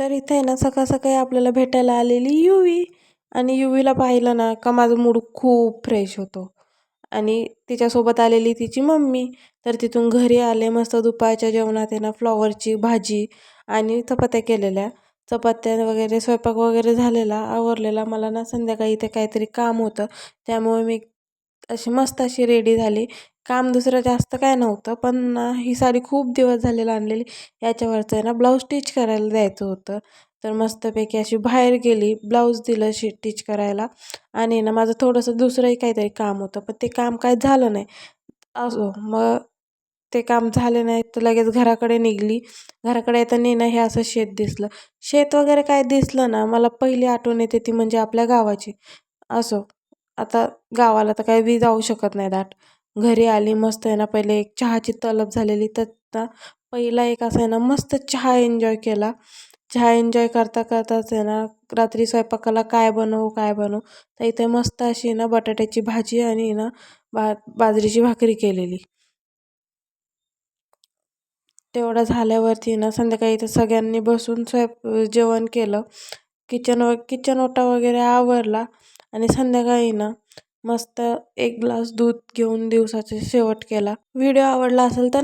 तर इथे आहे ना सकाळ सकाळी आपल्याला भेटायला आलेली युवी. आणि युवीला पाहिलं ना का माझा मूड खूप फ्रेश होतो. आणि तिच्यासोबत आलेली तिची मम्मी. तर तिथून घरी आले, मस्त दुपारच्या जेवणात आहे ना फ्लॉवरची भाजी आणि चपात्या केलेल्या. चपात्या वगैरे स्वयंपाक वगैरे झालेला, आवरलेला. मला ना संध्याकाळी इथे काहीतरी काम होतं, त्यामुळे मी मस्त अशी रेडी झाली. काम दुसरं जास्त काय नव्हतं, पण ना ही साडी खूप दिवस झालेलं आणलेली, याच्यावरचं आहे ना ब्लाऊज स्टिच करायला द्यायचं होतं. तर मस्तपैकी अशी बाहेर गेली, ब्लाऊज दिलं स्टिच करायला. आणि ना माझं थोडंसं दुसरंही काहीतरी काम होतं, पण ते काम काय झालं नाही. असो मग ते काम झाले नाही तर लगेच घराकडे निघाली. घराकडे येताना ना हे असं शेत दिसलं. शेत वगैरे काय दिसलं ना, मला पहिली आठवण येते ती म्हणजे आपल्या गावाची. असो, आता गावाला तर काही बी जाऊ शकत नाही दाट. घरी आली, मस्त आहे ना पहिले एक चहाची तलब झालेली, तर ना पहिला एक असं आहे ना मस्त चहा एन्जॉय केला. चहा एन्जॉय करता करताच आहे ना रात्री स्वयंपाकाला काय बनवू काय बनवू, तर इथे मस्त अशी ना बटाट्याची भाजी आणि ना बाजरीची भाकरी केलेली. तेवढं झाल्यावरती ना संध्याकाळी इथं सगळ्यांनी बसून जेवण केलं. किचन ओटा वगैरे आवरला. आणि संध्याकाळी ना मस्त एक ग्लास दूध घेऊन दिवसाचा शेवट केला. व्हिडिओ आवडला असेल तर